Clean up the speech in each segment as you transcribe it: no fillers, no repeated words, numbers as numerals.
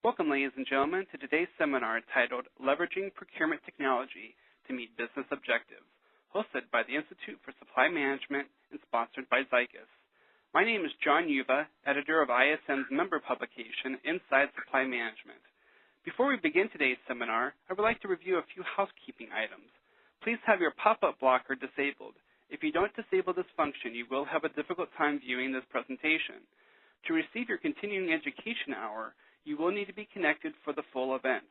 Welcome, ladies and gentlemen, to today's seminar titled Leveraging Procurement Technology to Meet Business Objectives, hosted by the Institute for Supply Management and sponsored by Zycus. My name is John Yuba, editor of ISM's member publication, Inside Supply Management. Before we begin today's seminar, I would like to review a few housekeeping items. Please have your pop-up blocker disabled. If you don't disable this function, you will have a difficult time viewing this presentation. To receive your continuing education hour, you will need to be connected for the full event.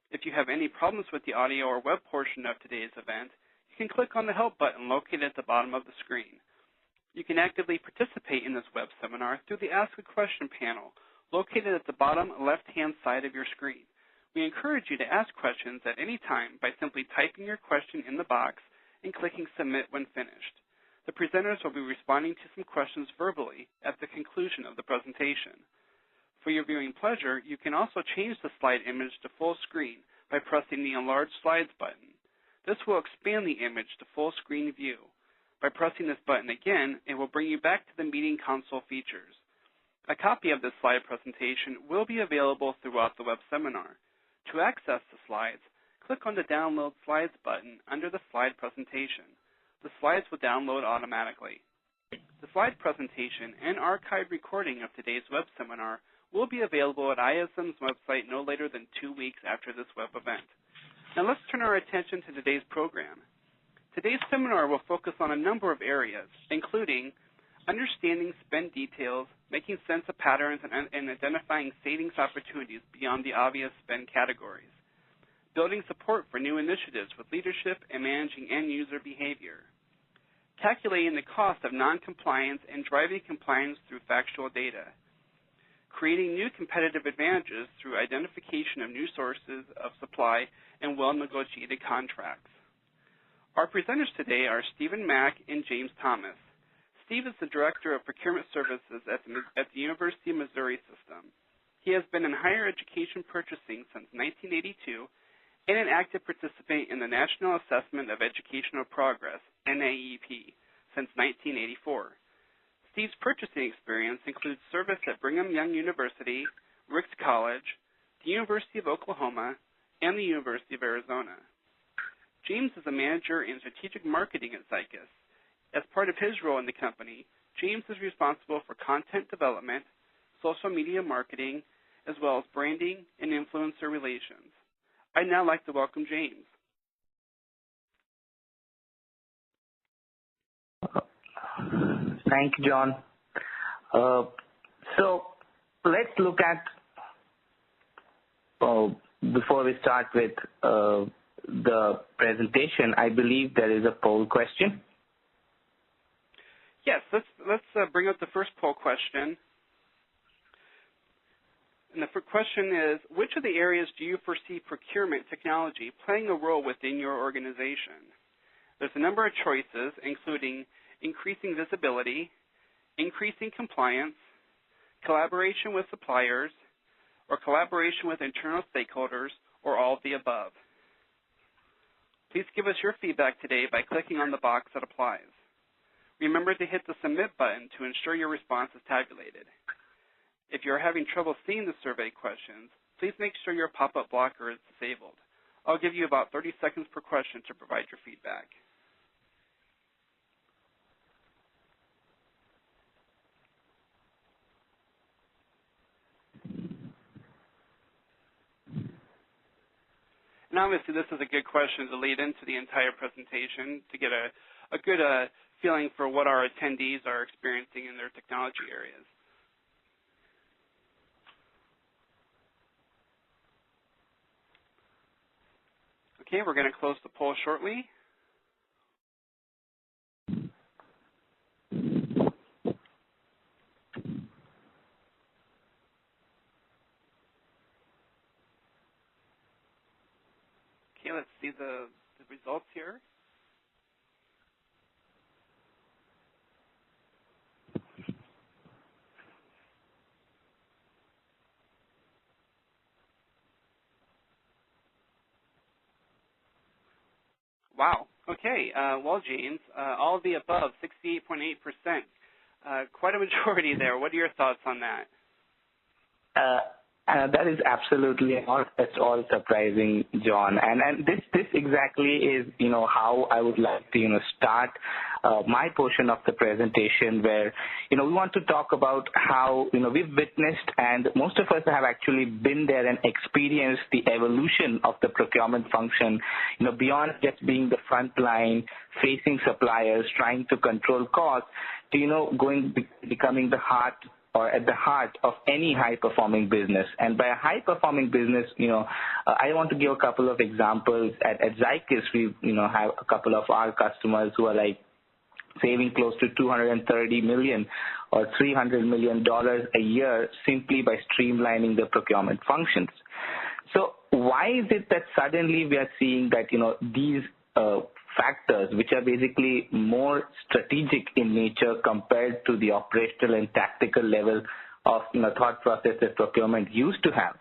If you have any problems with the audio or web portion of today's event, you can click on the Help button located at the bottom of the screen. You can actively participate in this web seminar through the Ask a Question panel located at the bottom left-hand side of your screen. We encourage you to ask questions at any time by simply typing your question in the box and clicking Submit when finished. The presenters will be responding to some questions verbally at the conclusion of the presentation. For your viewing pleasure, you can also change the slide image to full screen by pressing the Enlarge Slides button. This will expand the image to full screen view. By pressing this button again, it will bring you back to the meeting console features. A copy of this slide presentation will be available throughout the web seminar. To access the slides, click on the Download Slides button under the slide presentation. The slides will download automatically. The slide presentation and archived recording of today's web seminar will be available at ISM's website no later than 2 weeks after this web event. Now let's turn our attention to today's program. Today's seminar will focus on a number of areas, including understanding spend details, making sense of patterns, and identifying savings opportunities beyond the obvious spend categories, building support for new initiatives with leadership and managing end-user behavior, calculating the cost of non-compliance and driving compliance through factual data, creating new competitive advantages through identification of new sources of supply and well-negotiated contracts. Our presenters today are Stephen Mack and James Thomas. Steve is the Director of Procurement Services at the University of Missouri System. He has been in higher education purchasing since 1982 and an active participant in the National Assessment of Educational Progress, NAEP, since 1984. Steve's purchasing experience includes service at Brigham Young University, Ricks College, the University of Oklahoma, and the University of Arizona. James is a manager in strategic marketing at Zycus. As part of his role in the company, James is responsible for content development, social media marketing, as well as branding and influencer relations. I'd now like to welcome James. Thank you, John. So let's look at, before we start with the presentation, I believe there is a poll question. Yes, let's bring up the first poll question. And the question is, which of the areas do you foresee procurement technology playing a role within your organization? There's a number of choices, including increasing visibility, increasing compliance, collaboration with suppliers, or collaboration with internal stakeholders, or all of the above. Please give us your feedback today by clicking on the box that applies. Remember to hit the Submit button to ensure your response is tabulated. If you're having trouble seeing the survey questions, please make sure your pop-up blocker is disabled. I'll give you about 30 seconds per question to provide your feedback. And obviously, this is a good question to lead into the entire presentation to get a good feeling for what our attendees are experiencing in their technology areas. Okay, we're going to close the poll shortly. Okay, let's see the results here. Wow. Okay. Well, James, all of the above, 68.8%. Quite a majority there. What are your thoughts on that? That is absolutely not at all surprising, John. And this exactly is, how I would like to, start my portion of the presentation where, we want to talk about how, we've witnessed and most of us have actually been there and experienced the evolution of the procurement function, beyond just being the front line, facing suppliers, trying to control costs, to, becoming the heart or at the heart of any high-performing business. And by a high-performing business, I want to give a couple of examples. At Zycus, we, have a couple of our customers who are like saving close to $230 million or $300 million a year simply by streamlining the procurement functions. So why is it that suddenly we are seeing that, these factors, which are basically more strategic in nature compared to the operational and tactical level of thought process that procurement used to have?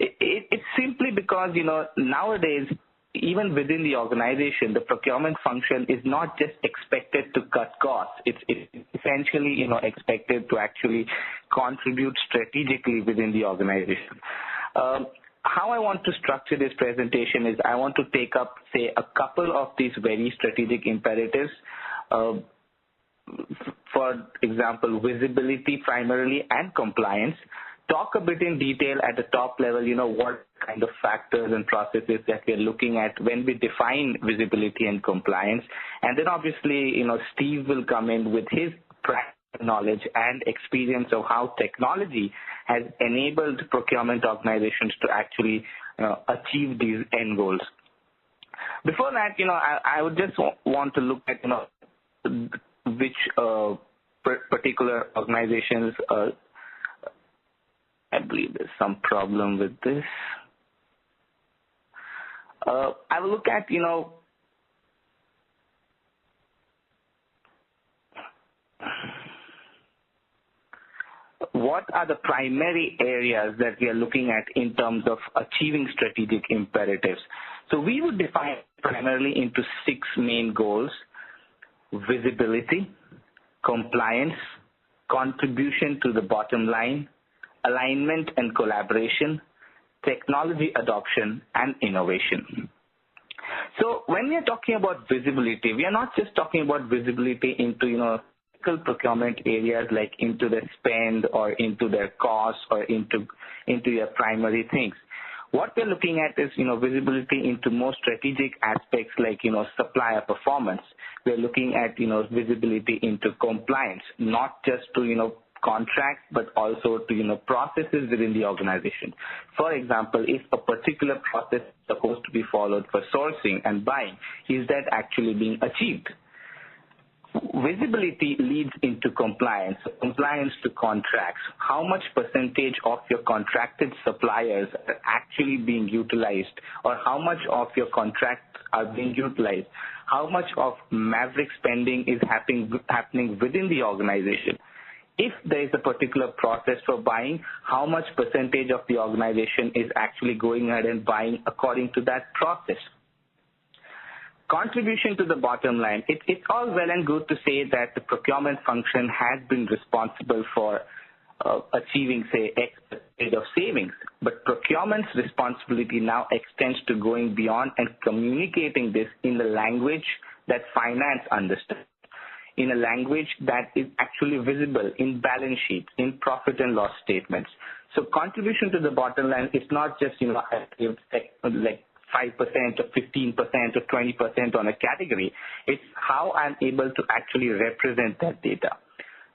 It's simply because, nowadays, even within the organization, the procurement function is not just expected to cut costs. It's essentially, expected to actually contribute strategically within the organization. How I want to structure this presentation is I want to take up, say, a couple of these very strategic imperatives. For example, visibility primarily and compliance. Talk a bit in detail at the top level, what kind of factors and processes that we're looking at when we define visibility and compliance. And then obviously, Steve will come in with his practical knowledge and experience of how technology has enabled procurement organizations to actually achieve these end goals. Before that, I would just want to look at, which particular organizations, I believe there's some problem with this. I will look at, what are the primary areas that we are looking at in terms of achieving strategic imperatives. So we would define primarily into 6 main goals: visibility, compliance, contribution to the bottom line, alignment and collaboration, technology adoption, and innovation. So when we are talking about visibility, we are not just talking about visibility into, procurement areas like into their spend or into their costs or into your primary things. What we're looking at is, visibility into more strategic aspects like, supplier performance. We're looking at, visibility into compliance, not just to, contracts, but also to, processes within the organization. For example, if a particular process is supposed to be followed for sourcing and buying, is that actually being achieved? Visibility leads into compliance to contracts. How much percentage of your contracted suppliers are actually being utilized, or how much of your contracts are being utilized? How much of maverick spending is happening within the organization? If there is a particular process for buying, how much percentage of the organization is actually going ahead and buying according to that process? Contribution to the bottom line. It's all well and good to say that the procurement function has been responsible for achieving, say, X percentage of savings. But procurement's responsibility now extends to going beyond and communicating this in the language that finance understands, in a language that is actually visible in balance sheets, in profit and loss statements. So contribution to the bottom line is not just, like 5% or 15% or 20% on a category. It's how I'm able to actually represent that data.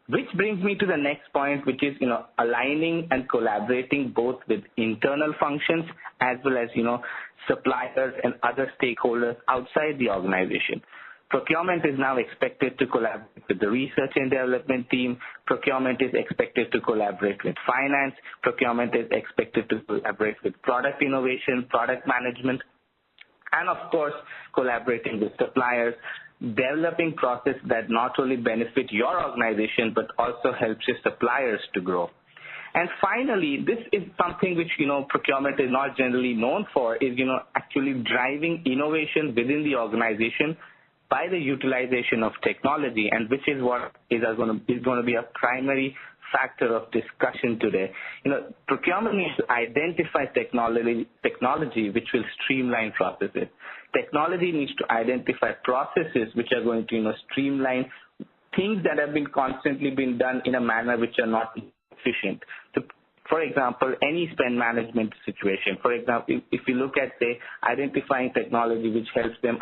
Which brings me to the next point, which is, aligning and collaborating both with internal functions as well as, suppliers and other stakeholders outside the organization. Procurement is now expected to collaborate with the research and development team. Procurement is expected to collaborate with finance. Procurement is expected to collaborate with product innovation, product management, and of course, collaborating with suppliers, developing process that not only benefit your organization, but also helps your suppliers to grow. And finally, this is something which, procurement is not generally known for, is, actually driving innovation within the organization by the utilization of technology, and which is what is going to be a primary factor of discussion today. Procurement needs to identify technology which will streamline processes. Technology needs to identify processes which are going to streamline things that have been constantly been done in a manner which are not efficient. So, for example, any spend management situation. For example, if you look at, say, identifying technology which helps them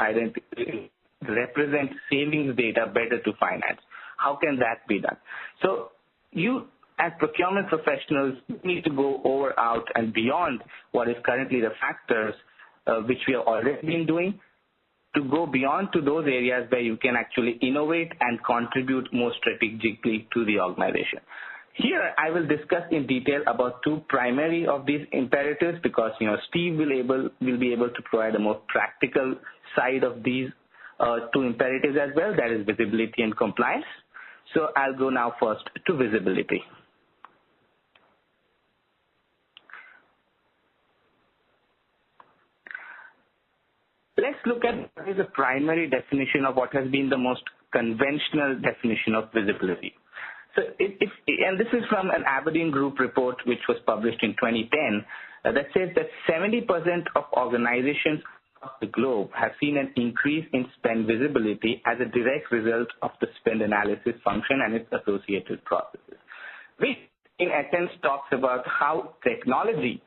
represent savings data better to finance, how can that be done? So you, as procurement professionals, need to go out and beyond what is currently the factors which we have already been doing, to go beyond to those areas where you can actually innovate and contribute more strategically to the organization. Here, I will discuss in detail about two primary of these imperatives, because Steve will be able to provide a more practical side of these two imperatives as well, that is visibility and compliance. So I'll go now first to visibility. Let's look at what is the primary definition of what has been the most conventional definition of visibility. So and this is from an Aberdeen Group report which was published in 2010 that says that 70% of organizations across the globe have seen an increase in spend visibility as a direct result of the spend analysis function and its associated processes, which in essence talks about how technology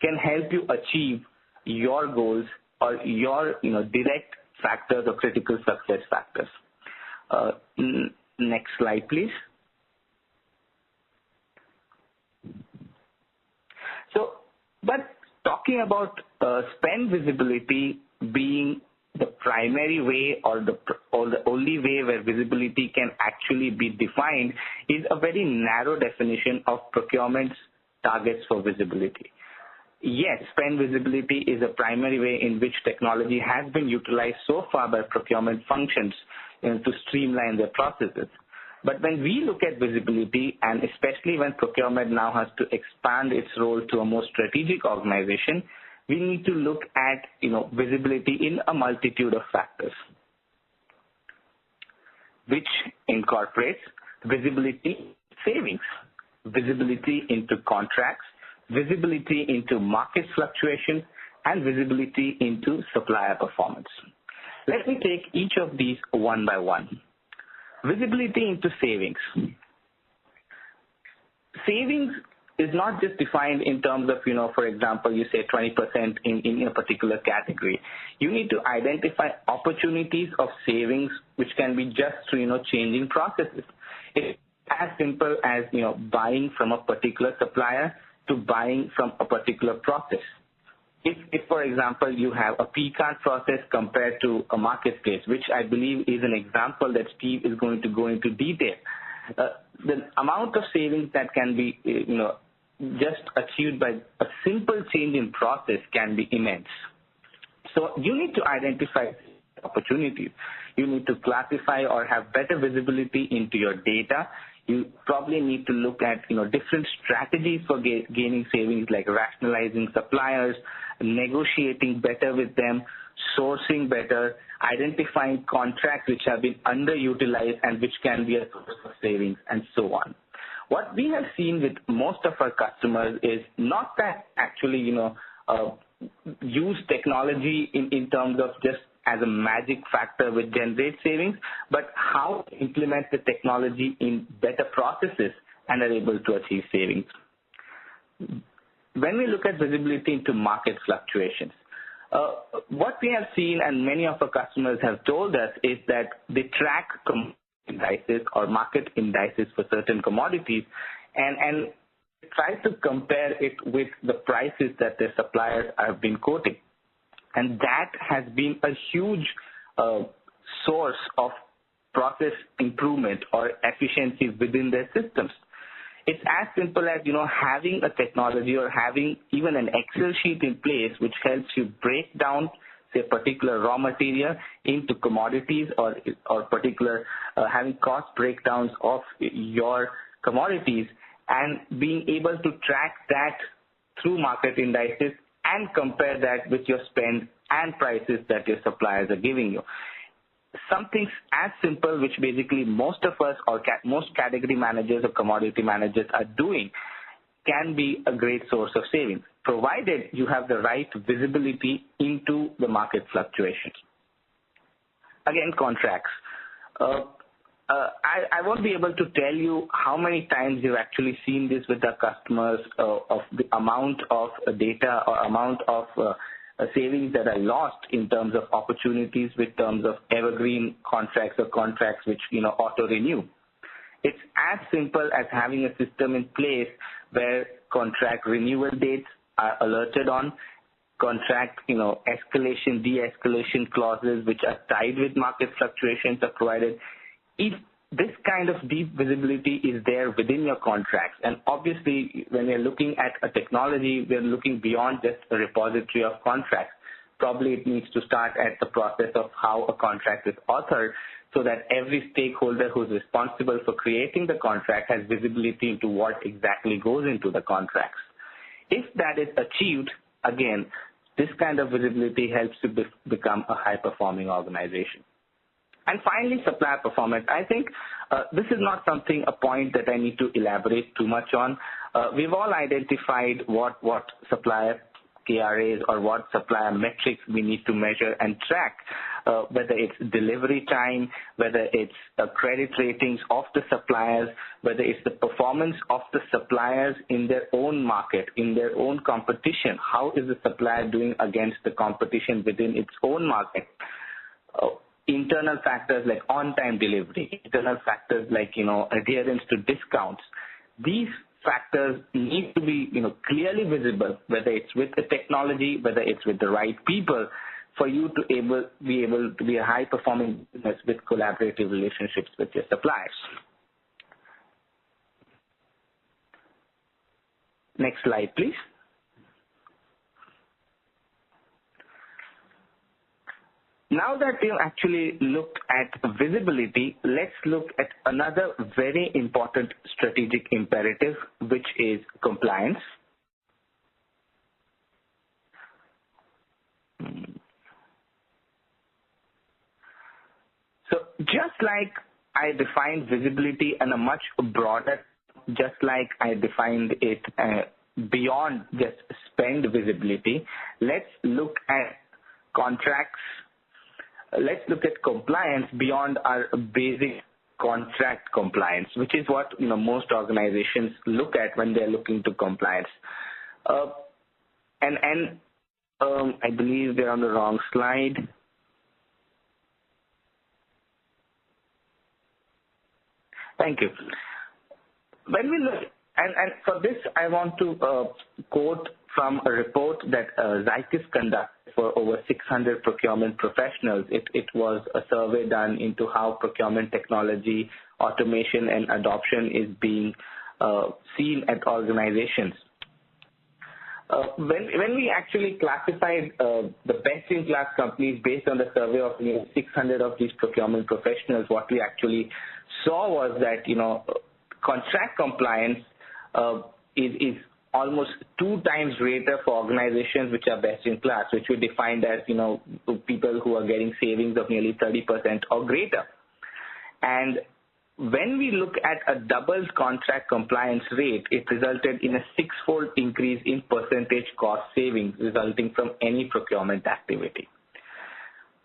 can help you achieve your goals or your direct factors or critical success factors. Next slide, please. So, but talking about spend visibility being the primary way or the only way where visibility can actually be defined is a very narrow definition of procurement's targets for visibility. Yes, spend visibility is a primary way in which technology has been utilized so far by procurement functions to streamline their processes. But when we look at visibility, and especially when procurement now has to expand its role to a more strategic organization, we need to look at visibility in a multitude of factors, which incorporates visibility savings, visibility into contracts, visibility into market fluctuations, and visibility into supplier performance. Let me take each of these one by one. Visibility into savings. Savings is not just defined in terms of, for example, you say 20% in a particular category. You need to identify opportunities of savings which can be just through, changing processes. It's as simple as, buying from a particular supplier to buying from a particular process. If, for example, you have a P-card process compared to a marketplace, which I believe is an example that Steve is going to go into detail, the amount of savings that can be, just achieved by a simple change in process can be immense. So you need to identify opportunities. You need to classify or have better visibility into your data. You probably need to look at, different strategies for gaining savings, like rationalizing suppliers, negotiating better with them, sourcing better, identifying contracts which have been underutilized and which can be a source of savings, and so on. What we have seen with most of our customers is not that actually, use technology in terms of just as a magic factor which generates savings, but how to implement the technology in better processes and are able to achieve savings. When we look at visibility into market fluctuations, what we have seen and many of our customers have told us is that they track indices or market indices for certain commodities and try to compare it with the prices that their suppliers have been quoting. And that has been a huge source of process improvement or efficiency within their systems. It's as simple as, having a technology or having even an Excel sheet in place which helps you break down, say, particular raw material into commodities or particular having cost breakdowns of your commodities and being able to track that through market indices and compare that with your spend and prices that your suppliers are giving you. something as simple, which basically most of us or most category managers or commodity managers are doing, can be a great source of savings, provided you have the right visibility into the market fluctuations. Again, contracts. I won't be able to tell you how many times you've actually seen this with our customers of the amount of data or amount of savings that are lost in terms of opportunities with terms of evergreen contracts or contracts which, auto-renew. It's as simple as having a system in place where contract renewal dates are alerted on, contract, escalation, de-escalation clauses which are tied with market fluctuations are provided. If this kind of deep visibility is there within your contracts, and obviously when we're looking at a technology, we're looking beyond just a repository of contracts. Probably it needs to start at the process of how a contract is authored so that every stakeholder who's responsible for creating the contract has visibility into what exactly goes into the contracts. If that is achieved, again, this kind of visibility helps to become a high-performing organization. And finally, supplier performance. I think this is not a point that I need to elaborate too much on. We've all identified what supplier KRAs or what supplier metrics we need to measure and track, whether it's delivery time, whether it's credit ratings of the suppliers, whether it's the performance of the suppliers in their own market, in their own competition. How is the supplier doing against the competition within its own market? Internal factors like on-time delivery, internal factors like, adherence to discounts. These factors need to be, clearly visible, whether it's with the technology, whether it's with the right people, for you to be able to be a high-performing business with collaborative relationships with your suppliers. Next slide, please. Now that we've actually looked at visibility, let's look at another very important strategic imperative, which is compliance. So just like I defined visibility in a much broader, just like I defined it beyond just spend visibility, let's look at contracts. Let's look at compliance beyond our basic contract compliance, which is what most organizations look at when they're looking to compliance. I believe they're on the wrong slide. Thank you. When we look, and for this I want to quote from a report that Zycus conducted for over 600 procurement professionals. It was a survey done into how procurement technology, automation, and adoption is being seen at organizations. When we actually classified the best-in-class companies based on the survey of 600 of these procurement professionals, what we actually saw was that contract compliance is almost 2 times greater for organizations which are best in class, which we defined as people who are getting savings of nearly 30% or greater. And when we look at a doubled contract compliance rate, it resulted in a 6-fold increase in percentage cost savings resulting from any procurement activity.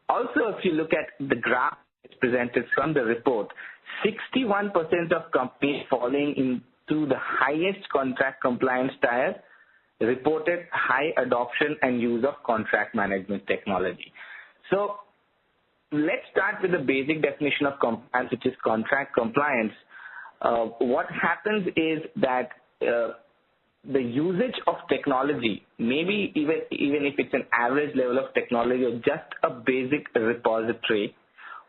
Also, if you look at the graph presented from the report, 61% of companies falling into the highest contract compliance tier reported high adoption and use of contract management technology. So let's start with the basic definition of compliance, which is contract compliance. What happens is that the usage of technology, maybe even if it's an average level of technology or just a basic repository,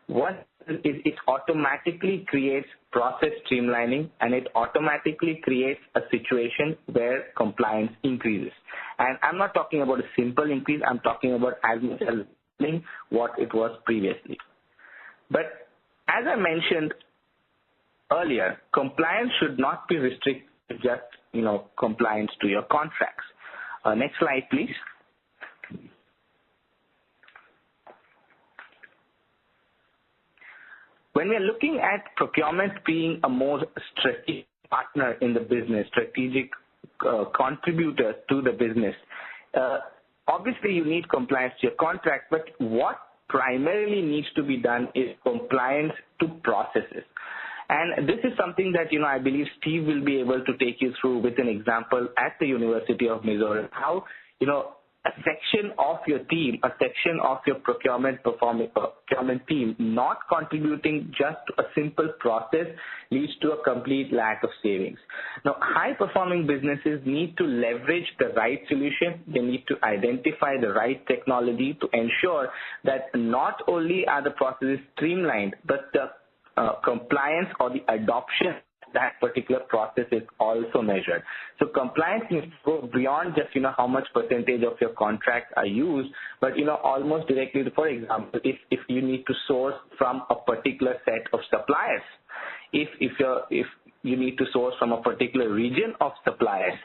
what it automatically creates process streamlining, and it automatically creates a situation where compliance increases. And I'm not talking about a simple increase. I'm talking about as much as what it was previously. But as I mentioned earlier, compliance should not be restricted to just compliance to your contracts. Next slide, please. When we're looking at procurement being a more strategic partner in the business, strategic contributor to the business, obviously you need compliance to your contract, but what primarily needs to be done is compliance to processes. And this is something that, I believe Steve will be able to take you through with an example at the University of Missouri, how, a section of your team, a section of your procurement team not contributing just to a simple process leads to a complete lack of savings. Now, high-performing businesses need to leverage the right solution. They need to identify the right technology to ensure that not only are the processes streamlined, but the compliance or the adoption that particular process is also measured. So compliance needs to go beyond just, how much percentage of your contracts are used, but, almost directly, for example, if you need to source from a particular set of suppliers, if you need to source from a particular region of suppliers,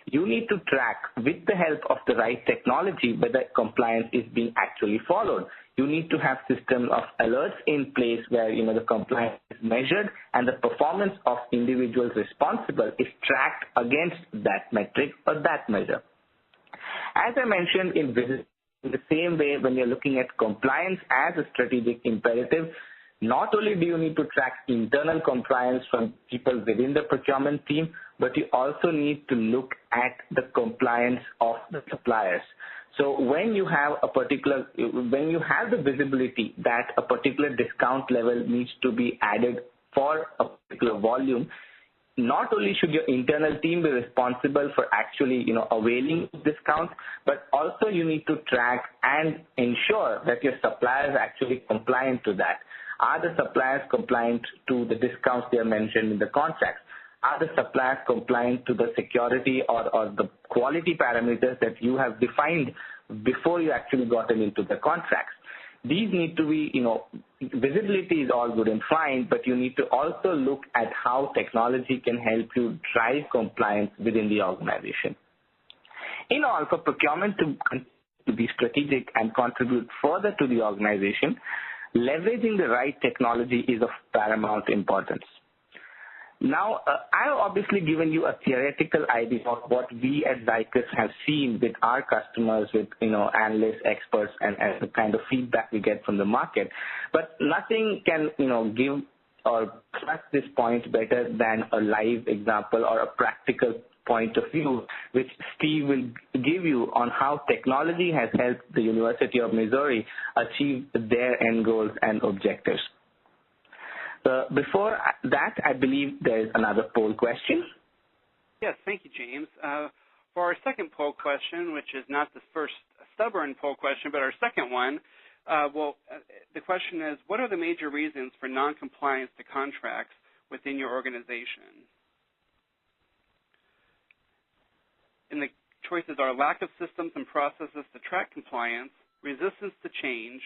you need to track with the help of the right technology whether compliance is being actually followed. You need to have systems of alerts in place where, the compliance is measured and the performance of individuals responsible is tracked against that metric or that measure. As I mentioned, in the same way, when you're looking at compliance as a strategic imperative, not only do you need to track internal compliance from people within the procurement team, but you also need to look at the compliance of the suppliers. So when you have the visibility that a particular discount level needs to be added for a particular volume, not only should your internal team be responsible for actually, availing discounts, but also you need to track and ensure that your suppliers are actually compliant to that. Are the suppliers compliant to the discounts they are mentioned in the contracts? Are the suppliers compliant to the security or the quality parameters that you have defined before you actually gotten into the contracts? These need to be, visibility is all good and fine, but you need to also look at how technology can help you drive compliance within the organization. In all, for procurement to be strategic and contribute further to the organization, leveraging the right technology is of paramount importance. Now, I've obviously given you a theoretical idea of what we at Zycus have seen with our customers, with, analysts, experts, and the kind of feedback we get from the market. But nothing can, give or stress this point better than a live example or a practical point of view, which Steve will give you on how technology has helped the University of Missouri achieve their end goals and objectives. Before that, I believe there is another poll question. Yes, thank you, James. For our second poll question, which is not the first stubborn poll question, but our second one, the question is, what are the major reasons for noncompliance to contracts within your organization? And the choices are lack of systems and processes to track compliance, resistance to change,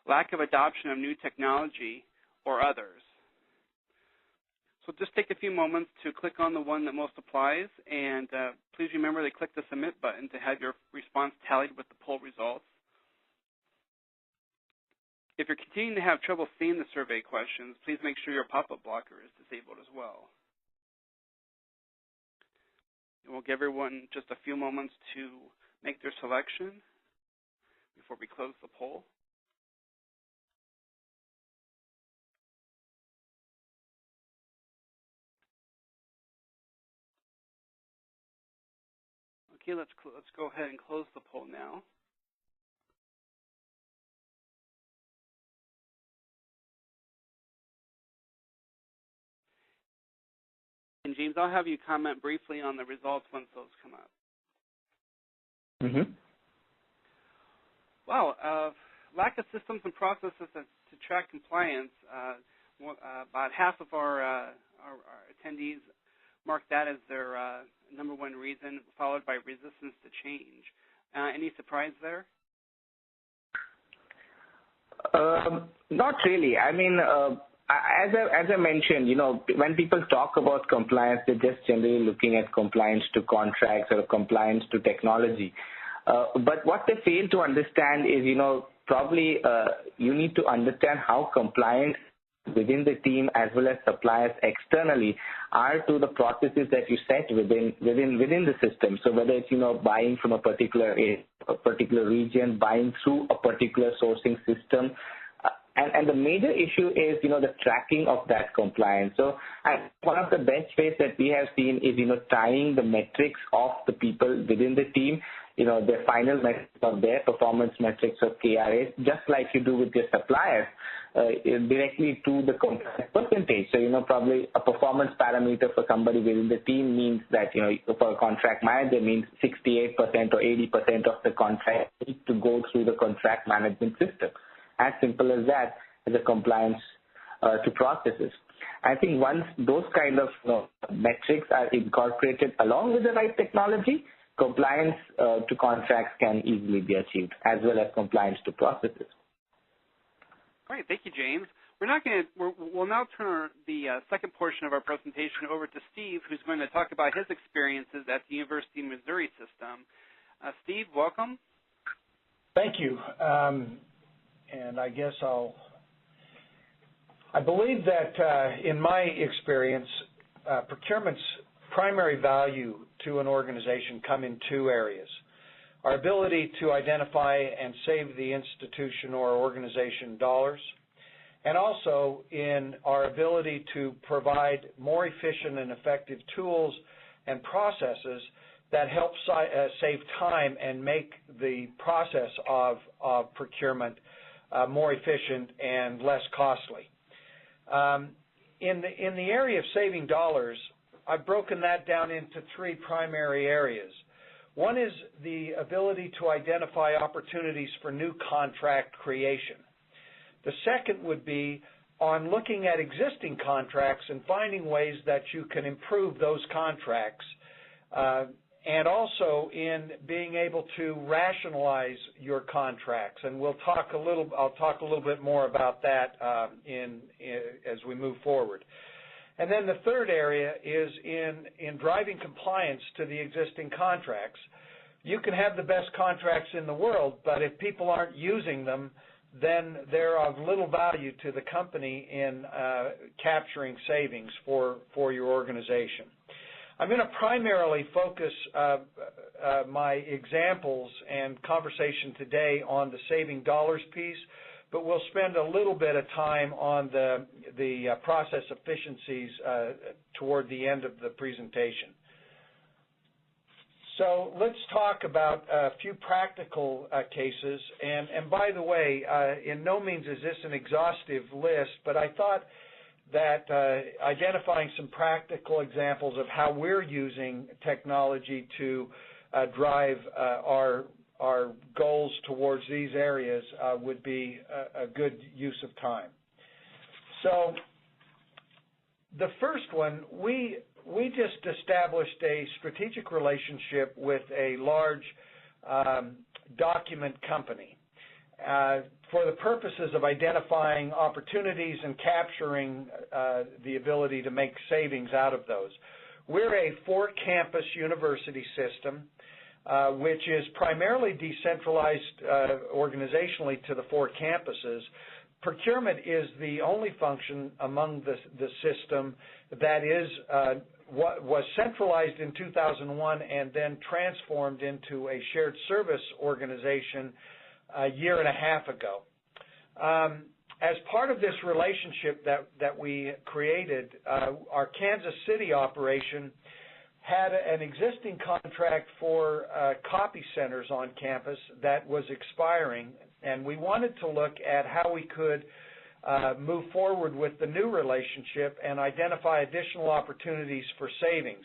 lack of adoption of new technology, or others. So just take a few moments to click on the one that most applies, and please remember to click the Submit button to have your response tallied with the poll results. If you're continuing to have trouble seeing the survey questions, please make sure your pop-up blocker is disabled as well. And we'll give everyone just a few moments to make their selection before we close the poll. Okay, let's go ahead and close the poll now. And James, I'll have you comment briefly on the results once those come up. Wow, lack of systems and processes to track compliance. About half of our attendees mark that as their number one reason, followed by resistance to change. Any surprise there? Not really. I mean, as I mentioned, when people talk about compliance, they're just generally looking at compliance to contracts or compliance to technology. But what they fail to understand is, probably you need to understand how compliance within the team as well as suppliers externally are to the processes that you set within the system. So whether it's buying from a particular region, buying through a particular sourcing system, and the major issue is the tracking of that compliance. So one of the best ways that we have seen is tying the metrics of the people within the team, their final metrics of their performance metrics of KRAs, just like you do with your suppliers, directly to the compliance percentage. So probably a performance parameter for somebody within the team means that for a contract manager means 68% or 80% of the contract needs to go through the contract management system. As simple as that, as a compliance to processes. I think once those kind of metrics are incorporated along with the right technology, compliance to contracts can easily be achieved, as well as compliance to processes. Great, thank you, James. We'll now turn the second portion of our presentation over to Steve, who's going to talk about his experiences at the University of Missouri system. Steve, welcome. Thank you. And I guess I believe that in my experience, procurement's primary value to an organization come in two areas. Our ability to identify and save the institution or organization dollars, and also in our ability to provide more efficient and effective tools and processes that help save time and make the process of procurement more efficient and less costly. In the area of saving dollars, I've broken that down into three primary areas. One is the ability to identify opportunities for new contract creation. The second would be on looking at existing contracts and finding ways that you can improve those contracts, and also in being able to rationalize your contracts. And I'll talk a little bit more about that as we move forward. And then the third area is in driving compliance to the existing contracts. You can have the best contracts in the world, but if people aren't using them, then they're of little value to the company in capturing savings for your organization. I'm going to primarily focus my examples and conversation today on the saving dollars piece, but we'll spend a little bit of time on the process efficiencies toward the end of the presentation. So let's talk about a few practical cases. And by the way, in no means is this an exhaustive list, but I thought that identifying some practical examples of how we're using technology to drive our goals towards these areas would be a good use of time. So the first one, we just established a strategic relationship with a large document company for the purposes of identifying opportunities and capturing the ability to make savings out of those. We're a four-campus university system, which is primarily decentralized organizationally to the four campuses. Procurement is the only function among the system that was centralized in 2001 and then transformed into a shared service organization a year and a half ago. As part of this relationship that we created, our Kansas City operation had an existing contract for copy centers on campus that was expiring, and we wanted to look at how we could move forward with the new relationship and identify additional opportunities for savings.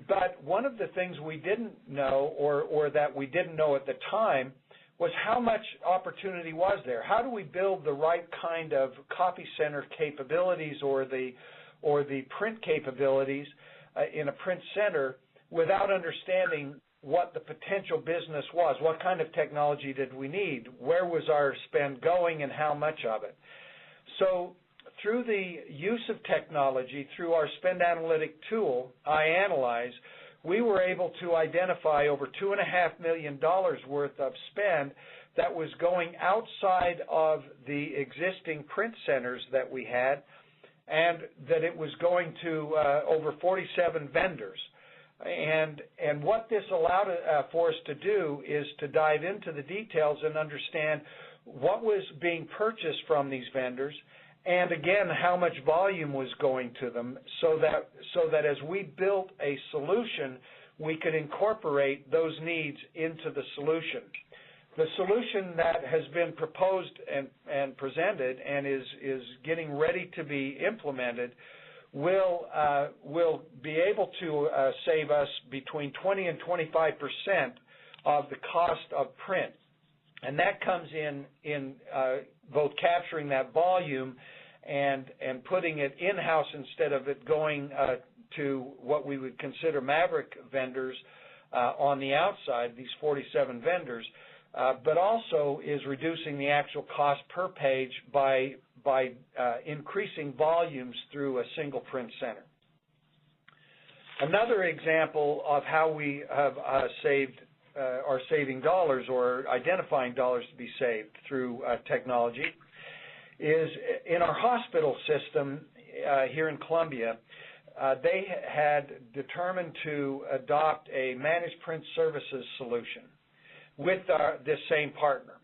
But one of the things we didn't know, or that we didn't know at the time, was how much opportunity was there. How do we build the right kind of copy center capabilities or the print capabilities in a print center without understanding what the potential business was? What kind of technology did we need? Where was our spend going and how much of it? So through the use of technology, through our spend analytic tool, iAnalyze, we were able to identify over $2.5 million worth of spend that was going outside of the existing print centers that we had, and that it was going to over 47 vendors. And what this allowed for us to do is to dive into the details and understand what was being purchased from these vendors, and again, how much volume was going to them, so that as we built a solution, we could incorporate those needs into the solution. The solution that has been proposed and presented and is getting ready to be implemented will be able to save us between 20 and 25% of the cost of print. And that comes in both capturing that volume and putting it in-house instead of it going to what we would consider maverick vendors on the outside, these 47 vendors, but also is reducing the actual cost per page by increasing volumes through a single print center. Another example of how we have are saving dollars or identifying dollars to be saved through technology is in our hospital system here in Columbia. They had determined to adopt a managed print services solution with this same partner.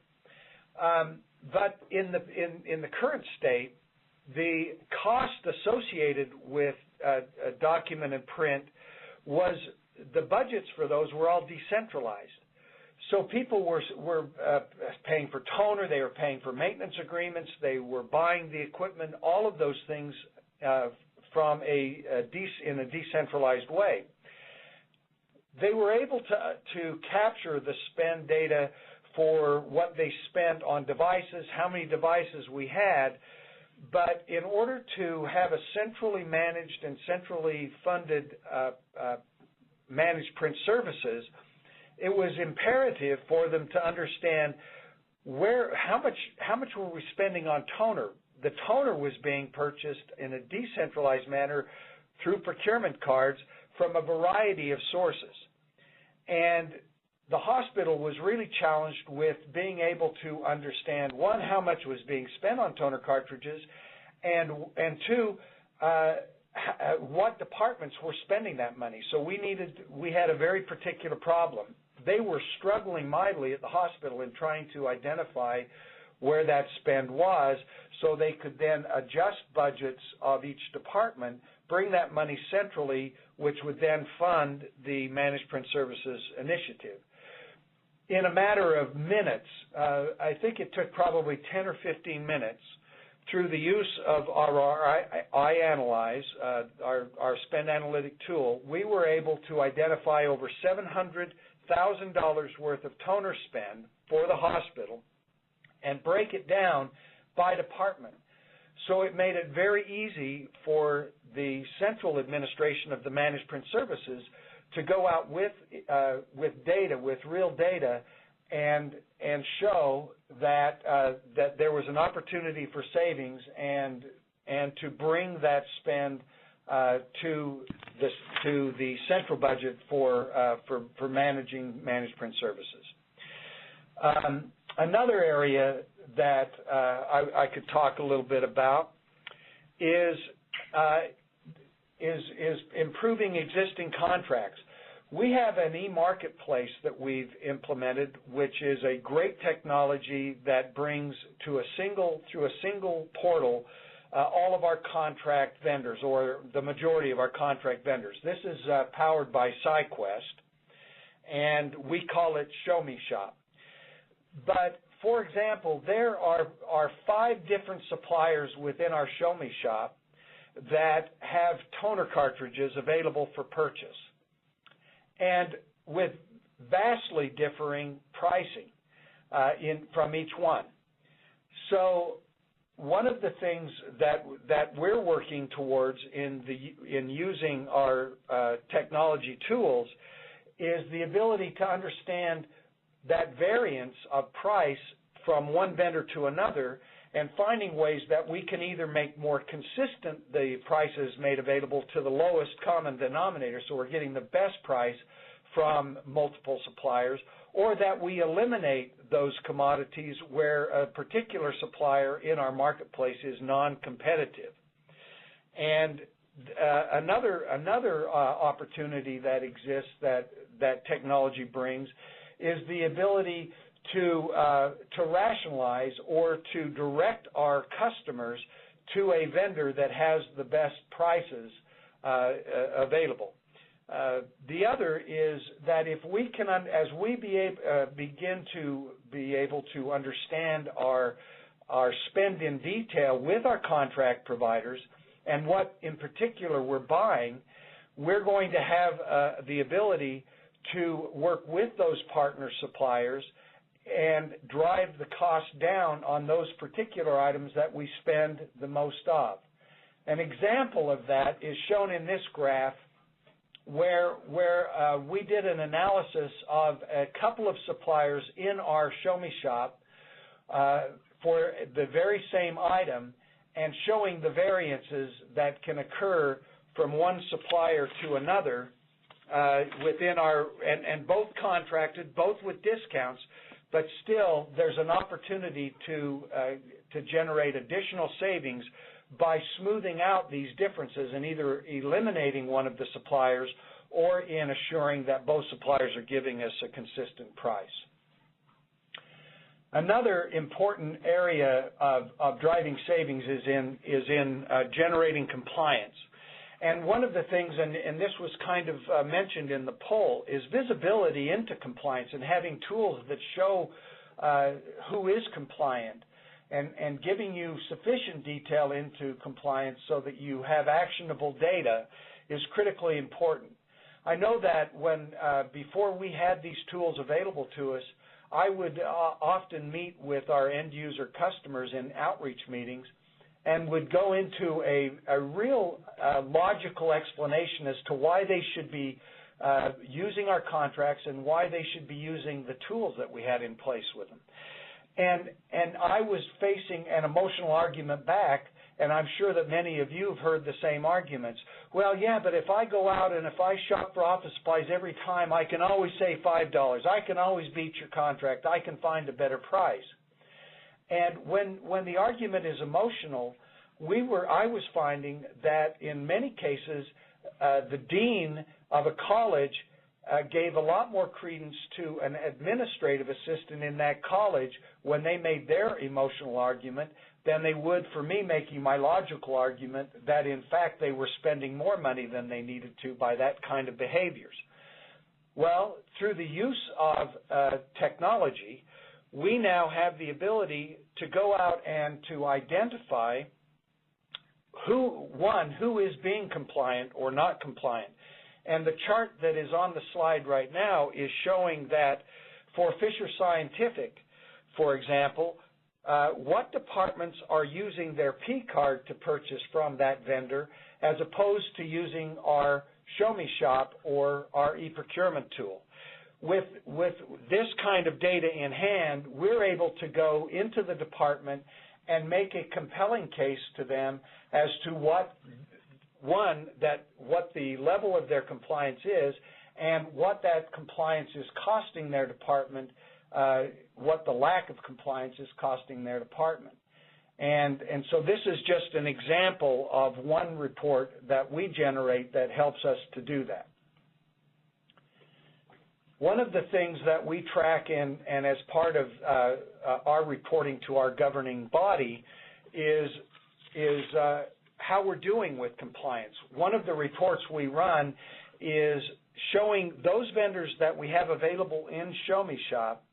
But in the current state, the cost associated with document and print was the budgets for those were all decentralized. So people were paying for toner, they were paying for maintenance agreements, they were buying the equipment, all of those things from in a decentralized way. They were able to capture the spend data for what they spent on devices, how many devices we had, but in order to have a centrally managed and centrally funded managed print services, it was imperative for them to understand how much were we spending on toner. The toner was being purchased in a decentralized manner through procurement cards from a variety of sources. And the hospital was really challenged with being able to understand, one, how much was being spent on toner cartridges, and two, what departments were spending that money. So we had a very particular problem. They were struggling mightily at the hospital in trying to identify where that spend was, so they could then adjust budgets of each department, bring that money centrally, which would then fund the Managed Print Services initiative. In a matter of minutes, I think it took probably 10 or 15 minutes, through the use of our iAnalyze, our spend analytic tool, we were able to identify over $700,000 worth of toner spend for the hospital and break it down by department. So it made it very easy for the central administration of the Managed Print Services to go out with data, with real data, and show that that there was an opportunity for savings and to bring that spend to the central budget for managing managed print services. Another area that I could talk a little bit about is improving existing contracts. We have an e-marketplace that we've implemented, which is a great technology that brings through a single portal all of our contract vendors, or the majority of our contract vendors. This is powered by Zycus, and we call it Show Me Shop. But for example, there are 5 different suppliers within our Show Me Shop that have toner cartridges available for purchase, and with vastly differing pricing from each one. So one of the things that we're working towards in using our technology tools is the ability to understand that variance of price from one vendor to another, and finding ways that we can either make more consistent the prices made available to the lowest common denominator, so we're getting the best price from multiple suppliers, or that we eliminate those commodities where a particular supplier in our marketplace is non-competitive. And another opportunity that exists that technology brings is the ability to rationalize or to direct our customers to a vendor that has the best prices available. The other is that if we can, as we begin to be able to understand our spend in detail with our contract providers and what in particular we're buying, we're going to have the ability to work with those partner suppliers and drive the cost down on those particular items that we spend the most of. An example of that is shown in this graph where we did an analysis of a couple of suppliers in our Show Me Shop for the very same item and showing the variances that can occur from one supplier to another within our, and both contracted, both with discounts, but still there's an opportunity to generate additional savings by smoothing out these differences and either eliminating one of the suppliers or in assuring that both suppliers are giving us a consistent price. Another important area of driving savings is in generating compliance. And one of the things, and this was kind of mentioned in the poll, is visibility into compliance and having tools that show who is compliant and giving you sufficient detail into compliance so that you have actionable data is critically important. I know that when before we had these tools available to us, I would often meet with our end user customers in outreach meetings and would go into a real logical explanation as to why they should be using our contracts and why they should be using the tools that we had in place with them. And I was facing an emotional argument back, and I'm sure that many of you have heard the same arguments. Well, yeah, but if I go out and if I shop for office supplies every time, I can always save $5. I can always beat your contract. I can find a better price. And when the argument is emotional, I was finding that in many cases the dean of a college gave a lot more credence to an administrative assistant in that college when they made their emotional argument than they would for me making my logical argument that in fact they were spending more money than they needed to by that kind of behaviors. Well, through the use of technology, we now have the ability to go out and to identify who is being compliant or not compliant. And the chart that is on the slide right now is showing that for Fisher Scientific, for example, what departments are using their P card to purchase from that vendor as opposed to using our Show Me Shop or our e-procurement tool. With this kind of data in hand, we're able to go into the department and make a compelling case to them as to what the level of their compliance is and what that compliance is costing their department, what the lack of compliance is costing their department. And so this is just an example of one report that we generate that helps us to do that. One of the things that we track and as part of our reporting to our governing body is how we're doing with compliance. One of the reports we run is showing those vendors that we have available in Show Me Shop,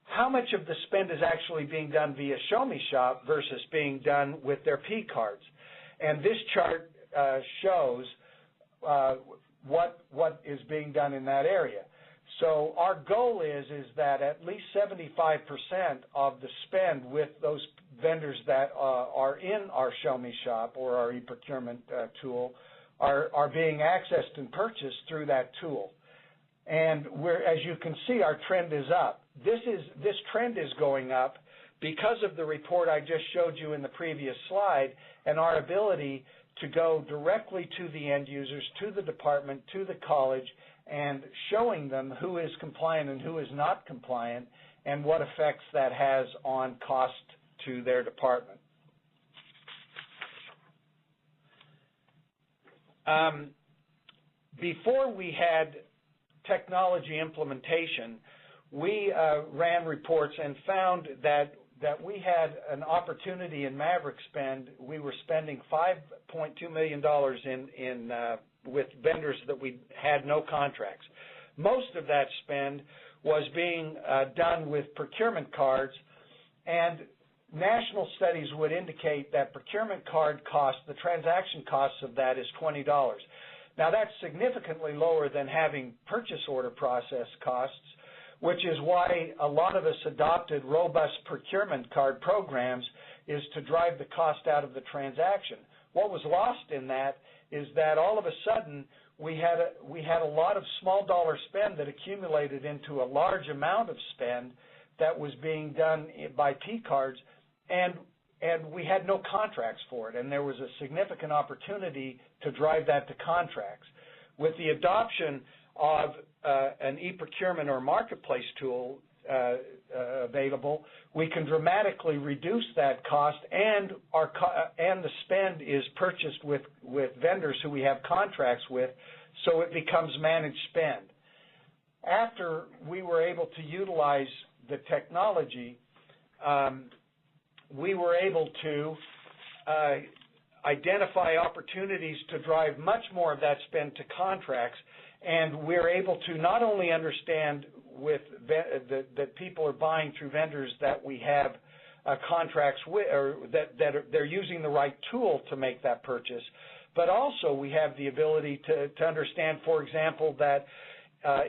how much of the spend is actually being done via Show Me Shop versus being done with their P cards. And this chart shows what is being done in that area. So our goal is that at least 75% of the spend with those vendors that are in our Show Me Shop or our e-procurement tool are being accessed and purchased through that tool. And as you can see, our trend is up. This trend is going up because of the report I just showed you in the previous slide and our ability to go directly to the end users, to the department, to the college, and showing them who is compliant and who is not compliant and what effects that has on cost to their department. Before we had technology implementation, we ran reports and found that we had an opportunity in Maverick spend. We were spending $5.2 million with vendors that we had no contracts. Most of that spend was being done with procurement cards, and national studies would indicate that procurement card cost, the transaction costs of that is $20. Now, that's significantly lower than having purchase order process costs, which is why a lot of us adopted robust procurement card programs, is to drive the cost out of the transaction. What was lost in that is that all of a sudden we had a lot of small dollar spend that accumulated into a large amount of spend that was being done by P cards, and we had no contracts for it, and there was a significant opportunity to drive that to contracts. With the adoption of an e-procurement or marketplace tool available, we can dramatically reduce that cost, and the spend is purchased with vendors who we have contracts with, so it becomes managed spend. After we were able to utilize the technology, we were able to identify opportunities to drive much more of that spend to contracts, and we're able to not only understand that people are buying through vendors that we have contracts with, or that they're using the right tool to make that purchase, but also we have the ability to understand, for example, that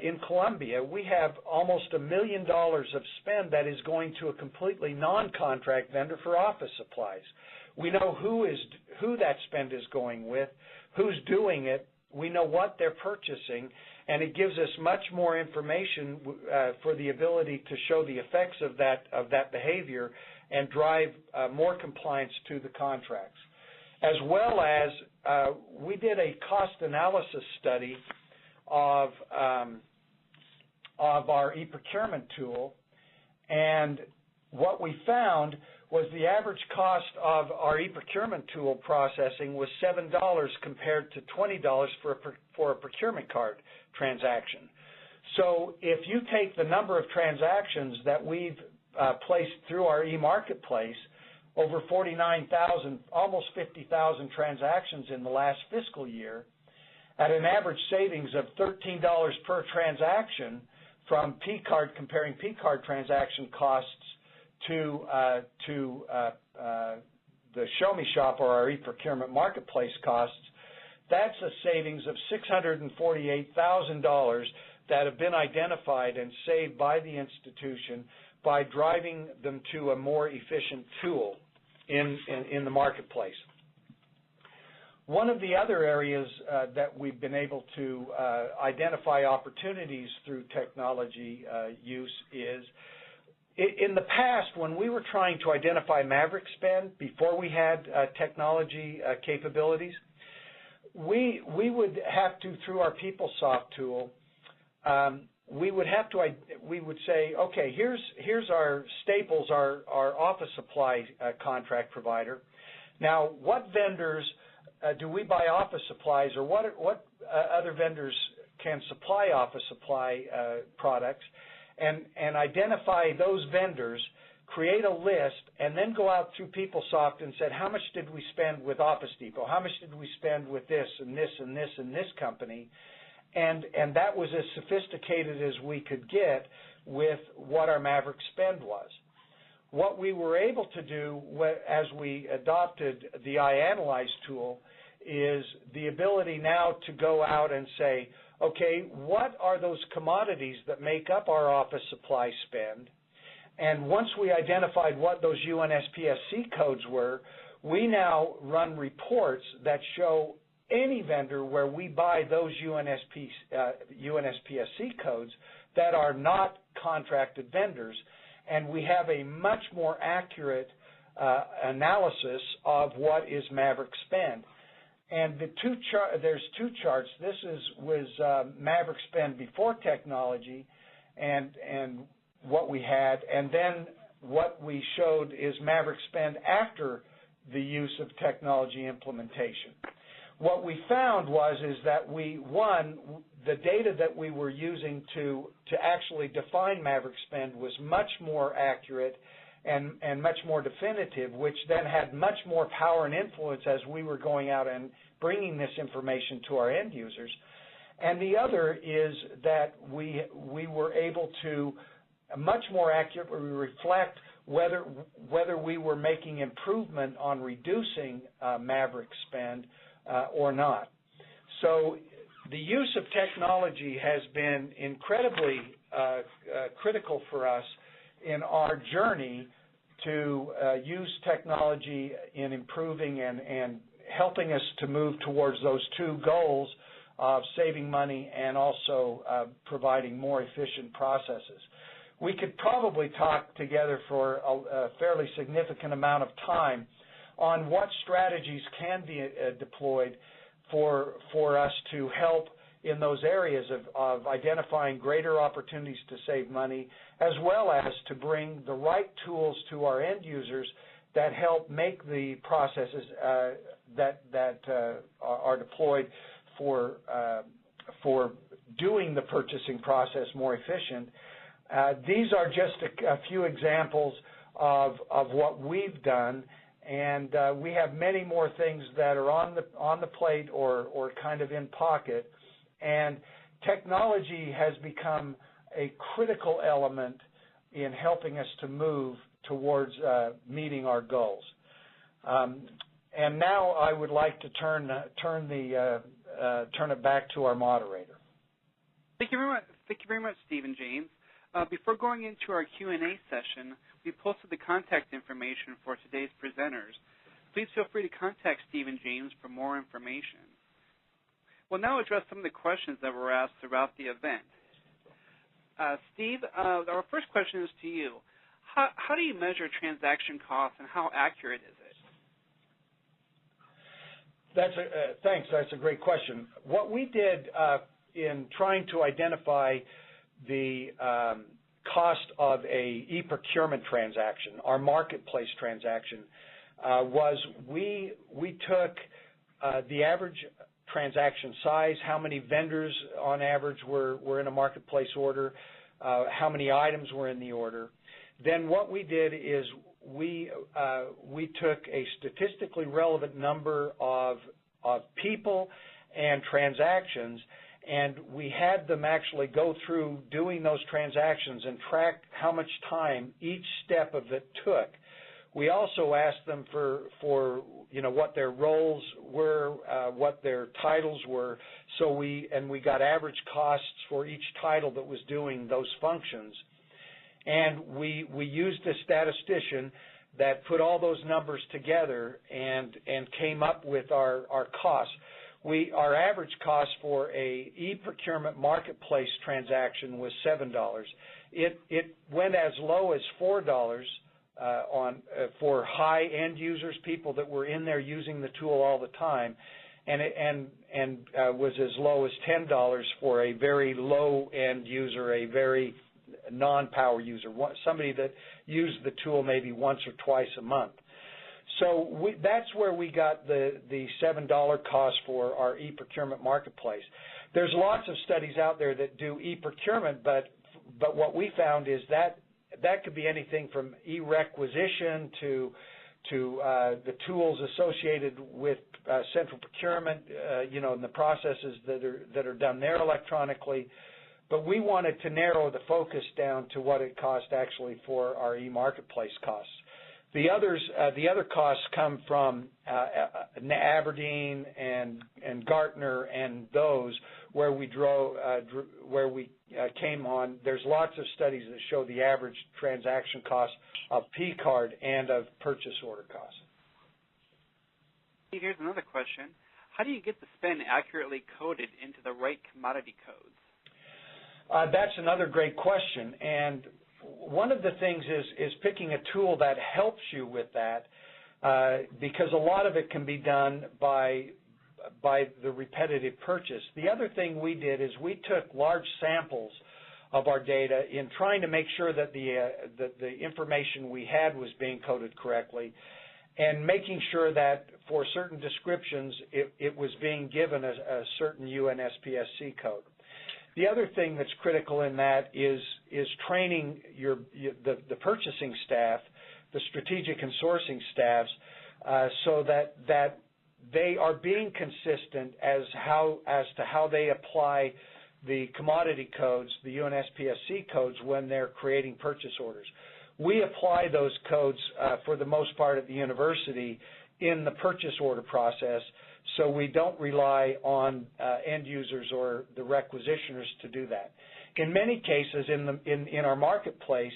in Columbia, we have almost $1 million of spend that is going to a completely non-contract vendor for office supplies. We know who that spend is going with, who's doing it. We know what they're purchasing, and it gives us much more information for the ability to show the effects of that behavior and drive more compliance to the contracts. As well as we did a cost analysis study of our e-procurement tool, and what we found was the average cost of our e-procurement tool processing was $7 compared to $20 for a procurement card transaction. So if you take the number of transactions that we've placed through our e-marketplace, over 49,000, almost 50,000 transactions in the last fiscal year, at an average savings of $13 per transaction from P-card, comparing P-card transaction costs to the Show Me Shop or our e-procurement marketplace costs, that's a savings of $648,000 that have been identified and saved by the institution by driving them to a more efficient tool in the marketplace. One of the other areas that we've been able to identify opportunities through technology use is, in the past, when we were trying to identify Maverick spend before we had technology capabilities, we would have to, through our PeopleSoft tool, we would say, okay, here's our Staples, our office supply contract provider. Now, what vendors do we buy office supplies, or what other vendors can supply office supply products, and identify those vendors, create a list, and then go out through PeopleSoft and said, how much did we spend with Office Depot? How much did we spend with this and this and this and this company? And that was as sophisticated as we could get with what our Maverick spend was. What we were able to do as we adopted the iAnalyze tool is the ability now to go out and say, okay, what are those commodities that make up our office supply spend? And once we identified what those UNSPSC codes were, we now run reports that show any vendor where we buy those UNSPSC codes that are not contracted vendors, and we have a much more accurate analysis of what is Maverick spend. And there's two charts. This was Maverick spend before technology, and what we had, and then what we showed is Maverick spend after the use of technology implementation. What we found is that the data that we were using to actually define Maverick spend was much more accurate and much more definitive, which then had much more power and influence as we were going out and bringing this information to our end users. And the other is that we were able to much more accurately reflect whether we were making improvement on reducing Maverick spend or not. So the use of technology has been incredibly critical for us in our journey to use technology in improving and helping us to move towards those two goals of saving money and also providing more efficient processes. We could probably talk together for a fairly significant amount of time on what strategies can be deployed for us to help in those areas of identifying greater opportunities to save money, as well as to bring the right tools to our end users that help make the processes that are deployed for doing the purchasing process more efficient. These are just a few examples of what we've done, and we have many more things that are on the plate or kind of in pocket. And technology has become a critical element in helping us to move towards meeting our goals. And now I would like to turn it back to our moderator. Thank you very much, Steve and James. Before going into our Q&A session, we posted the contact information for today's presenters. Please feel free to contact Steve and James for more information. We'll now address some of the questions that were asked throughout the event. Steve, our first question is to you. How do you measure transaction costs, and how accurate is it? Thanks. That's a great question. What we did in trying to identify the cost of a e-procurement transaction, our marketplace transaction, was we took the average transaction size, how many vendors on average were in a marketplace order, how many items were in the order. Then what we did is we took a statistically relevant number of people and transactions, and we had them actually go through doing those transactions and track how much time each step of it took. We also asked them for what their roles were, what their titles were, and we got average costs for each title that was doing those functions. And we used a statistician that put all those numbers together and came up with our costs. Our average cost for a e-procurement marketplace transaction was $7. It went as low as $4 for high end users, people that were in there using the tool all the time, and was as low as $10 for a very low end user, a very non-power user, somebody that used the tool maybe once or twice a month. So that's where we got the $7 cost for our e-procurement marketplace. There's lots of studies out there that do e-procurement, but what we found is that could be anything from e-requisition to the tools associated with central procurement, and the processes that are done there electronically. But we wanted to narrow the focus down to what it cost actually for our e-marketplace costs. The other costs come from Aberdeen and Gartner and those where we came on. There's lots of studies that show the average transaction cost of P-card and of purchase order costs. Here's another question. How do you get the spend accurately coded into the right commodity codes? That's another great question, and one of the things is picking a tool that helps you with that, because a lot of it can be done by by the repetitive purchase. The other thing we did is we took large samples of our data in trying to make sure that the information we had was being coded correctly, and making sure that for certain descriptions it was being given a certain UNSPSC code. The other thing that's critical in that is training the purchasing staff, the strategic and sourcing staffs, so that they are being consistent as to how they apply the commodity codes, the UNSPSC codes, when they're creating purchase orders. We apply those codes for the most part at the university in the purchase order process, so we don't rely on end users or the requisitioners to do that. In many cases in our marketplace,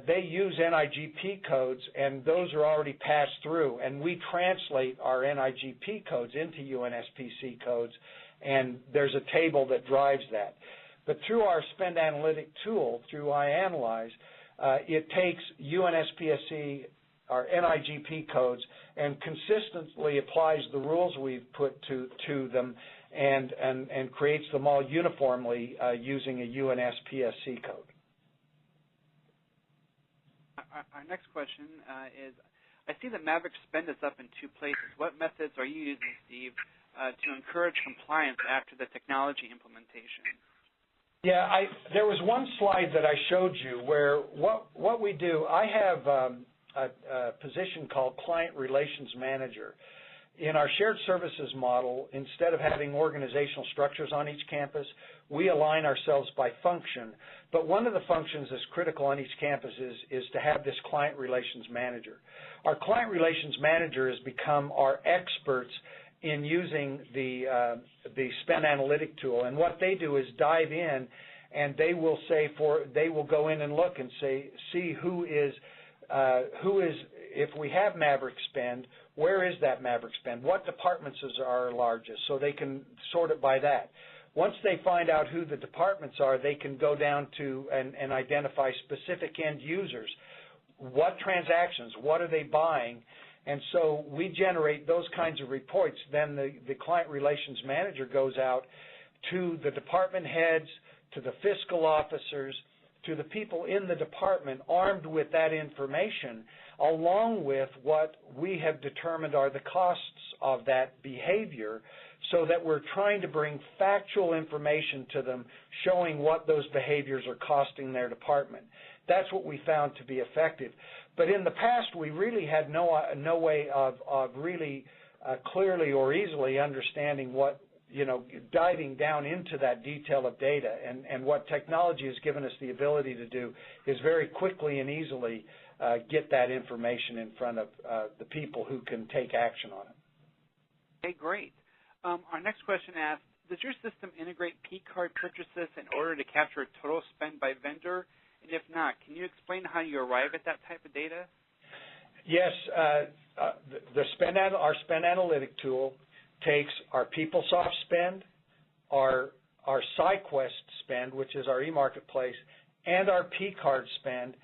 they use NIGP codes, and those are already passed through, and we translate our NIGP codes into UNSPC codes, and there's a table that drives that. But through our spend analytic tool, through iAnalyze, it takes UNSPSC, our NIGP codes, and consistently applies the rules we've put to them and creates them all uniformly using a UNSPSC code. Our next question is, I see that Maverick spend is up in 2 places. What methods are you using, Steve, to encourage compliance after the technology implementation? Yeah, there was one slide that I showed you where what we do, I have a position called Client Relations Manager. In our shared services model, instead of having organizational structures on each campus, we align ourselves by function. But one of the functions that's critical on each campus is to have this Client Relations Manager. Our Client Relations Manager has become our experts in using the spend analytic tool, and what they do is dive in, and they will go in and look and see who is if we have Maverick spend, where is that Maverick spend? What departments are largest? So they can sort it by that. Once they find out who the departments are, they can go down to and identify specific end users. What transactions? What are they buying? And so we generate those kinds of reports. Then the Client Relations Manager goes out to the department heads, to the fiscal officers, to the people in the department armed with that information, along with what we have determined are the costs of that behavior, so that we're trying to bring factual information to them showing what those behaviors are costing their department. That's what we found to be effective. But in the past, we really had no way of really clearly or easily understanding what, diving down into that detail of data. And what technology has given us the ability to do is very quickly and easily get that information in front of the people who can take action on it. Okay, great. Our next question asks, does your system integrate P-card purchases in order to capture total spend by vendor? And if not, can you explain how you arrive at that type of data? Yes. Our spend analytic tool takes our PeopleSoft spend, our Zycus spend, which is our e-marketplace, and our P-card spend,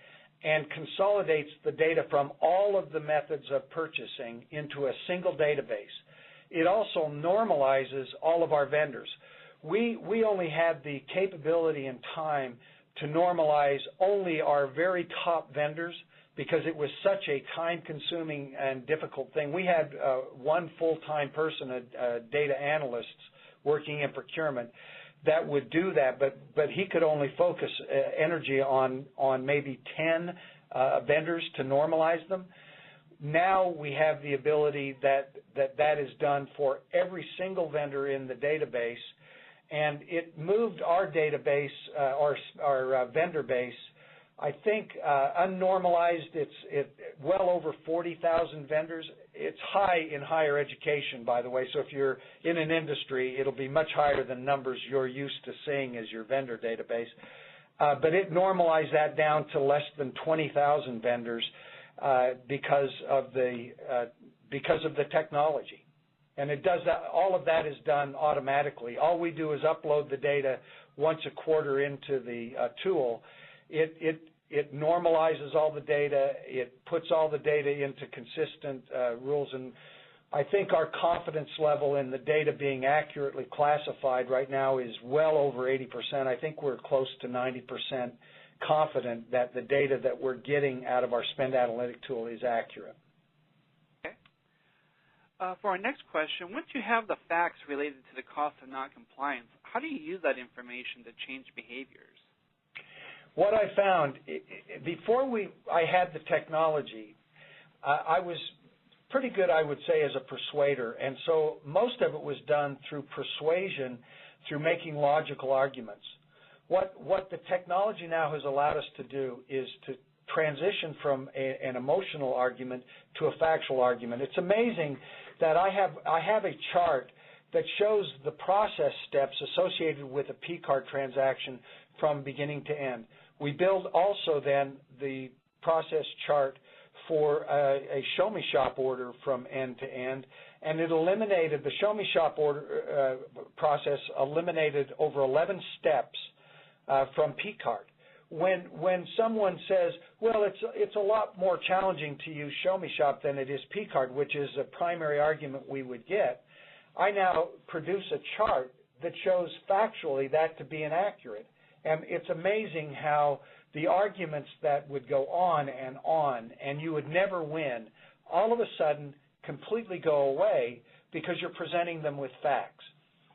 and consolidates the data from all of the methods of purchasing into a single database. It also normalizes all of our vendors. We only had the capability and time to normalize only our very top vendors because it was such a time-consuming and difficult thing. We had one full-time person, a data analyst, working in procurement that would do that, but he could only focus energy on maybe 10 vendors to normalize them. Now we have the ability that is done for every single vendor in the database, and it moved our database, our vendor base, I think unnormalized, it's well over 40,000 vendors. It's high in higher education, by the way, so if you're in an industry, it'll be much higher than numbers you're used to seeing as your vendor database. But it normalized that down to less than 20,000 vendors because of the technology. And it does that. All of that is done automatically. All we do is upload the data once a quarter into the tool. It normalizes all the data. It puts all the data into consistent rules. And I think our confidence level in the data being accurately classified right now is well over 80%. I think we're close to 90% confident that the data that we're getting out of our spend analytic tool is accurate. Okay. For our next question, once you have the facts related to the cost of noncompliance, how do you use that information to change behaviors? What I found, before I had the technology, I was pretty good, I would say, as a persuader, and so most of it was done through persuasion, through making logical arguments. What the technology now has allowed us to do is to transition from an emotional argument to a factual argument. It's amazing that I have a chart that shows the process steps associated with a P-card transaction from beginning to end. We build also then the process chart for a Show Me Shop order from end to end, and it eliminated, the Show Me Shop order process eliminated over 11 steps from P-card. When someone says, well, it's a lot more challenging to use Show Me Shop than it is P-card, which is a primary argument we would get, I now produce a chart that shows factually that to be inaccurate. And it's amazing how the arguments that would go on, and you would never win, all of a sudden completely go away because you're presenting them with facts.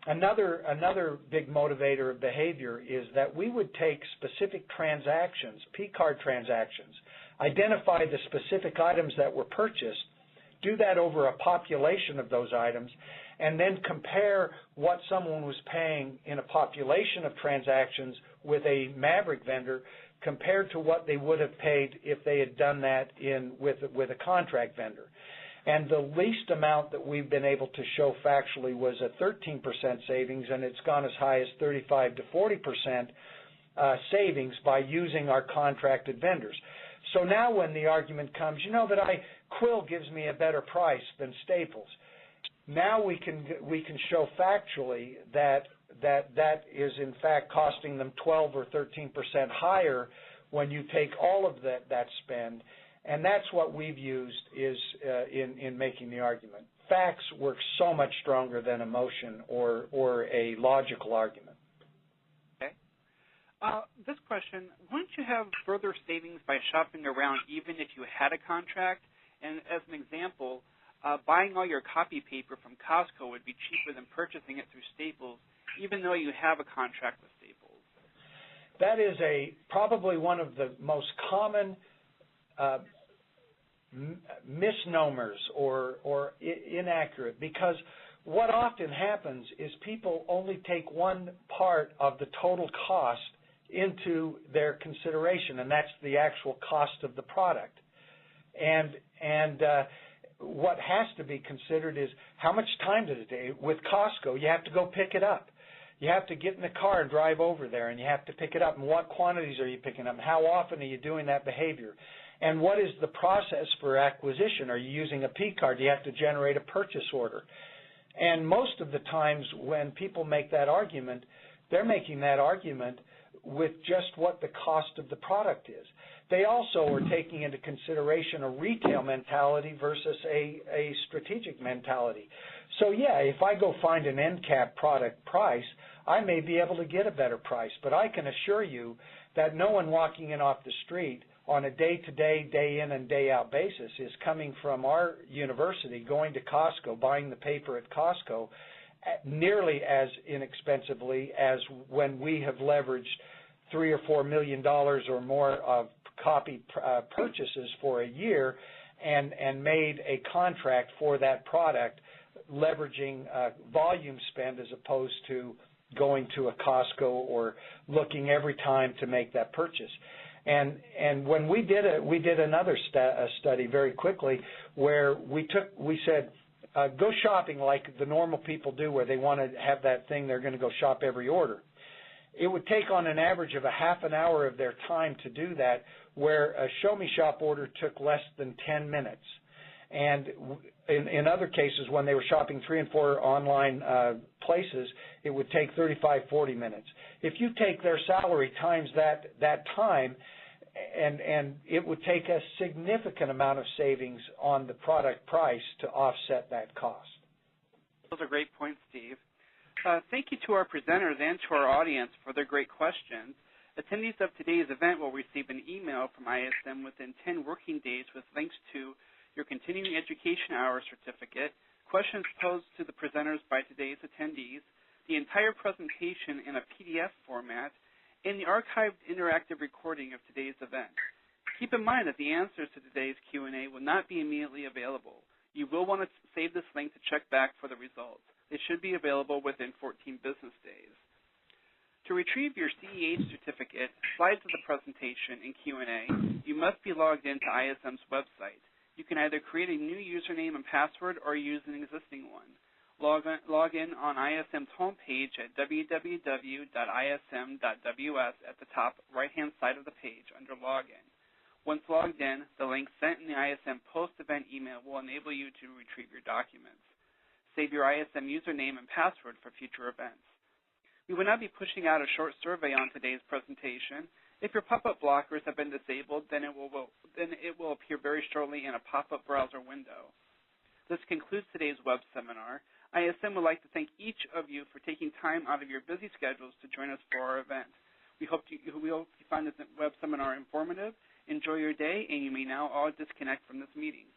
Another big motivator of behavior is that we would take specific transactions, P-card transactions, identify the specific items that were purchased, do that over a population of those items, and then compare what someone was paying in a population of transactions with a Maverick vendor compared to what they would have paid if they had done that with a contract vendor. And the least amount that we've been able to show factually was a 13% savings, and it's gone as high as 35 to 40% savings by using our contracted vendors. So now when the argument comes, you know, Quill gives me a better price than Staples. Now we can show factually that is in fact costing them 12 or 13% higher when you take all of that spend, and that's what we've used is in making the argument. Facts work so much stronger than emotion or a logical argument. Okay. This question, wouldn't you have further savings by shopping around even if you had a contract? And as an example, buying all your copy paper from Costco would be cheaper than purchasing it through Staples, even though you have a contract with Staples. That is probably one of the most common misnomers or inaccurate, because what often happens is people only take one part of the total cost into their consideration, and that's the actual cost of the product. And what has to be considered is how much time does it take. With Costco, you have to go pick it up. You have to get in the car and drive over there, and you have to pick it up. And what quantities are you picking up? And how often are you doing that behavior? And what is the process for acquisition? Are you using a P-card? Do you have to generate a purchase order? And most of the times when people make that argument, they're making that argument with just what the cost of the product is. They also are taking into consideration a retail mentality versus a strategic mentality. So, yeah, if I go find an end cap product price, I may be able to get a better price, but I can assure you that no one walking in off the street on a day-to-day, day-in and day-out basis is coming from our university, going to Costco, buying the paper at Costco nearly as inexpensively as when we have leveraged $3 or $4 million or more of copy purchases for a year and made a contract for that product, leveraging volume spend as opposed to going to a Costco or looking every time to make that purchase. And when we did another study very quickly where we said, go shopping like the normal people do, where they want to have that thing, they're going to go shop every order. It would take on an average of a half an hour of their time to do that, where a Show Me Shop order took less than 10 minutes. And in other cases, when they were shopping 3 and 4 online places, it would take 35, 40 minutes. If you take their salary times that time, and it would take a significant amount of savings on the product price to offset that cost. Those are great points, Steve. Thank you to our presenters and to our audience for their great questions. Attendees of today's event will receive an email from ISM within 10 working days with links to your continuing education hour certificate, questions posed to the presenters by today's attendees, the entire presentation in a PDF format, and the archived interactive recording of today's event. Keep in mind that the answers to today's Q&A will not be immediately available. You will want to save this link to check back for the results. They should be available within 14 business days. To retrieve your CEH certificate, slides of the presentation, and Q&A, you must be logged into ISM's website. You can either create a new username and password or use an existing one. Log in on ISM's homepage at www.ism.ws at the top right-hand side of the page under Login. Once logged in, the link sent in the ISM post-event email will enable you to retrieve your documents. Save your ISM username and password for future events. We will now be pushing out a short survey on today's presentation. If your pop-up blockers have been disabled, then it will appear very shortly in a pop-up browser window. This concludes today's web seminar. ISM would like to thank each of you for taking time out of your busy schedules to join us for our event. We hope you found this web seminar informative. Enjoy your day, and you may now all disconnect from this meeting.